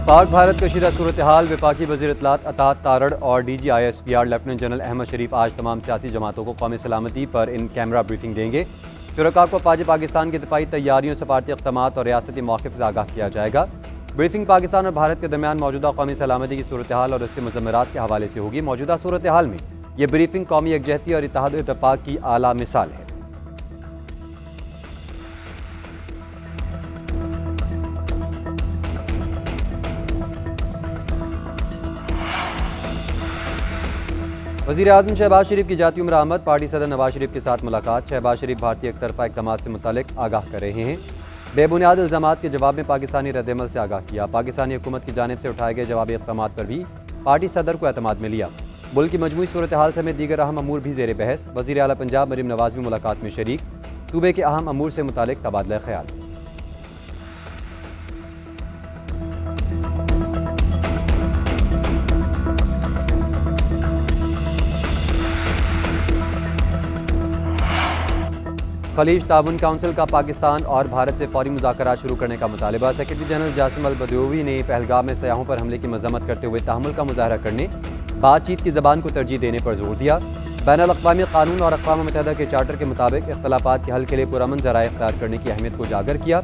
पाक भारत कशीदा सूरत हाल। वफाकी वज़ीर इत्तलात अतात तारड़ और DGISPR लेफ्टिनेंट जनरल अहमद शरीफ आज तमाम सियासी जमातों को कौमी सलामती पर इन कैमरा ब्रीफिंग देंगे। शुरका को पाकिस्तान की दिफाई तैयारियों, सफारती इक़दामात और रियासती मौक़िफ़ से आगाह किया जाएगा। ब्रीफिंग पाकिस्तान और भारत के दरमियान मौजूदा कौमी सलामती की सूरत हाल और उसके मुज़म्मरात के हवाले से होगी। मौजूदा सूरत हाल में यह ब्रीफिंग कौमी यकजहती और इत्तेहाद व इत्तेफाक की आला मिसाल है। वज़ीर आज़म शहबाज शरीफ की जाती उम्र आमद। पार्टी सदर नवाज शरीफ के साथ मुलाकात। शहबाज शरीफ भारतीय एकतरफा इक़दामात से मुतालिक आगाह कर रहे हैं। बेबुनियाद इल्ज़ामात के जवाब में पाकिस्तानी रद्दअमल से आगाह किया। पाकिस्तानी हुकूमत की जानिब से उठाए गए जवाबी इक़दामात पर भी पार्टी सदर को एतमाद में लिया। मुल्क की मजमूई सूरत हाल समेत दीगर अहम अमूर भी ज़ेर बहस। वज़ीर आला पंजाब मरीम नवाज भी मुलाकात में शरीक। सूबे के अहम अमूर से मुतालिक तबादला ख्याल। खलीज ताउन काउंसिल का पाकिस्तान और भारत से फौरी मुज़ाकरात शुरू करने का मुतालिबा। सेक्रेटरी जनरल जासिम अल बदौई ने पहलगाम में सयाहों पर हमले की मज़म्मत करते हुए तहम्मुल का मुजाहरा करने, बातचीत की ज़बान को तरजीह देने पर जोर दिया। बैनुल-अक़वामी कानून और अक़वाम मुत्तहिदा के चार्टर के मुताबिक इख्तलाफात के हल के लिए पुरअमन ज़राए इख्तियार करने की अहमियत को उजागर किया।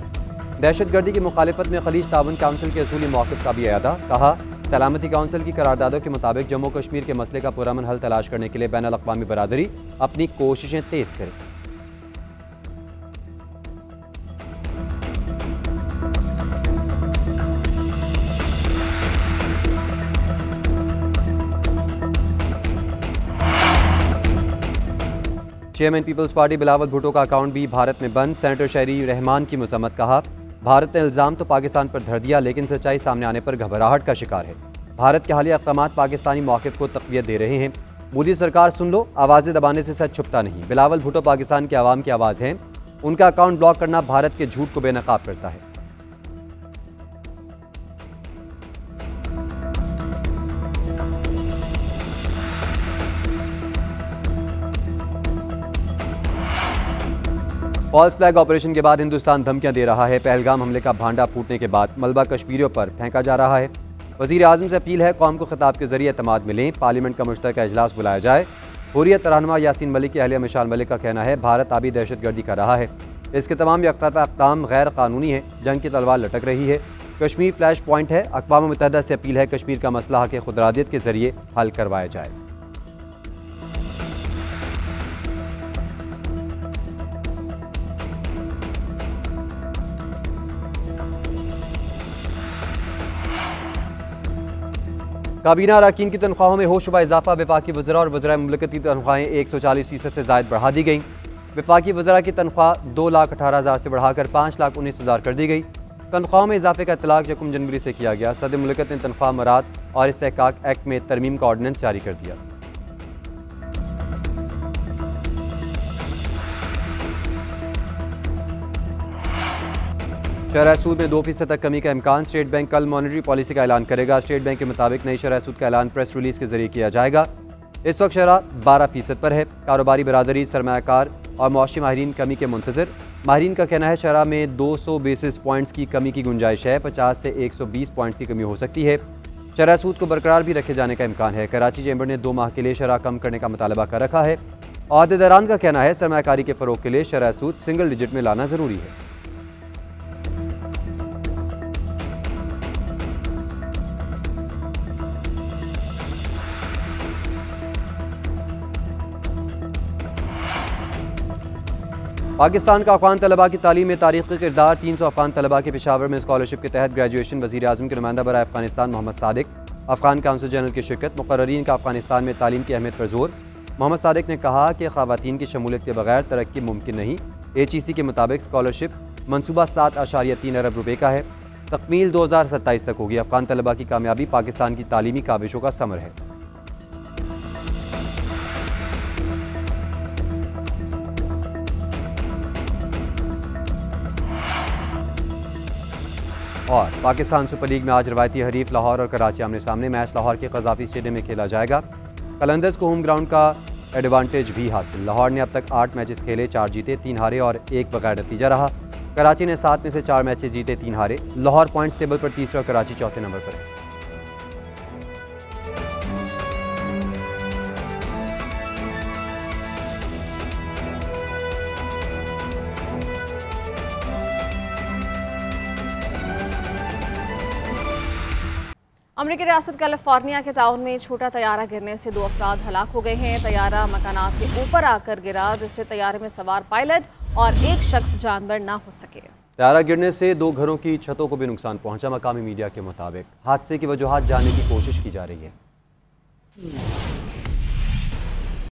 दहशतगर्दी की मुखालिफत में खलीज ताउन काउंसिल के असूली मौक़िफ़ का भी अयादा। कहा, सलामती काउंसिल की करारदादों के मुताबिक जम्मू कश्मीर के मसले का पुरअमन हल तलाश करने के लिए बैनुल-अक़वामी बरादरी अपनी कोशिशें तेज़ करे। चेयरमैन पीपल्स पार्टी बिलावल भुट्टो का अकाउंट भी भारत में बंद। सेनेटर शहरी रहमान की मजम्मत। कहा, भारत ने इल्ज़ाम तो पाकिस्तान पर धर दिया, लेकिन सच्चाई सामने आने पर घबराहट का शिकार है। भारत के हालिया इक़दामात पाकिस्तानी मौक़िफ़ को तक़वियत दे रहे हैं। मोदी सरकार सुन लो, आवाज़ें दबाने से सच छुपता नहीं। बिलावल भुट्टो पाकिस्तान के आवाम की आवाज़ हैं। उनका अकाउंट ब्लॉक करना भारत के झूठ को बेनकाब करता है। फॉल्स फ्लैग ऑपरेशन के बाद हिंदुस्तान धमकियां दे रहा है। पहलगाम हमले का भांडा फूटने के बाद मलबा कश्मीरियों पर फेंका जा रहा है। वज़ीर आज़म से अपील है, कौम को खिताब के जरिए एतमाद में लें। पार्लियामेंट का मुश्तरका इजलास बुलाया जाए। हुर्रियत रहनुमा यासीन मलिक की अहलिया मिशाल मलिक का कहना है, भारत आबी दहशतगर्दी कर रहा है। इसके तमाम यकतरफा इक़दाम गैर कानूनी है। जंग की तलवार लटक रही है। कश्मीर फ्लैश पॉइंट है। अक़वाम मुत्तहिदा से अपील है, कश्मीर का मसला हक़ खुदरादियत के जरिए हल करवाया जाए। काबीना अरकान की तनख्वाहों में होशरुबा इजाफा। वफाकी वज़रा और वज़राए मुमलिकत की तनख्वाहें 140% से ज़ायद बढ़ा दी गई। वफाकी वज़रा की तनख्वाह 2,18,000 से बढ़ाकर 5,19,000 कर दी गई। तनख्वाहों में इजाफे का इतलाक़ 1 जनवरी से किया गया। सदर मुमलिकत ने तनख्वाह मराद और इस्तेहकाक एक्ट में तरमीम का ऑर्डिनेंस जारी कर दिया। शरह सूद में 2% तक कमी का इम्कान। स्टेट बैंक कल मॉनेटरी पॉलिसी का ऐलान करेगा। स्टेट बैंक के मुताबिक नई शरह सूद का ऐलान प्रेस रिलीज के जरिए किया जाएगा। इस वक्त शरह 12% पर है। कारोबारी बरादरी, सरमायाकार और मुआशी माहिरीन कमी के मुंतज़िर। माहिरीन का कहना है, शरह में 200 बेसिस पॉइंट्स की कमी की गुंजाइश है। 50 से 120 पॉइंट्स की कमी हो सकती है। शरह सूद को बरकरार भी रखे जाने का इम्कान है। कराची चैम्बर ने 2 माह के लिए शरह कम करने का मुतालबा कर रखा है। अहदेदारान का कहना है, सरमायाकारी के फ़रोग के लिए शरह सूद सिंगल डिजिट में लाना ज़रूरी है। पाकिस्तान का अफ़गान तलबा की तालीम में तारीख़ी किरदार। 300 अफ़गान तलबा के पेशावर में स्कॉलरशिप के तहत ग्रेजुएशन। वज़ीर आज़म के नुमाइंदा बराए अफ़गानिस्तान मोहम्मद सादिक। अफ़गान काउंसिल जनरल की शिरकत। मुक़र्ररीन का अफ़गानिस्तान में तालीम की अहमियत पर जोर। मोहम्मद सादिक ने कहा कि ख़वातीन की शमूलियत के बगैर तरक्की मुमकिन नहीं। HEC के मुताबिक स्कॉलरशिप मनसूबा 7.3 अरब रुपये का है। तकमील 2027 तक होगी। अफ़गान तलबा की कामयाबी पाकिस्तान की तालीमी काविशों का समर है। और पाकिस्तान सुपर लीग में आज रवायती हरीफ लाहौर और कराची आमने सामने। मैच लाहौर के क़ज़ाफ़ी स्टेडियम में खेला जाएगा। कलंदर्स को होम ग्राउंड का एडवांटेज भी हासिल। लाहौर ने अब तक 8 मैचेस खेले, 4 जीते, 3 हारे और 1 बगैर नतीजा रहा। कराची ने 7 में से 4 मैचेस जीते, 3 हारे। लाहौर पॉइंट्स टेबल पर तीसरा, कराची चौथे नंबर पर है। अमरीकी रियासत कैलिफोर्निया के टाउन में छोटा तैयारा गिरने से 2 अफराद हलाक हो गए हैं। तैयारा मकानात के ऊपर आकर गिरा, जिससे तैयारे में सवार पायलट और एक शख्स जानवर ना हो सके। तैयारा गिरने से 2 घरों की छतों को भी नुकसान पहुंचा। मकामी मीडिया के मुताबिक हादसे की वजूहात जानने की कोशिश की जा रही है।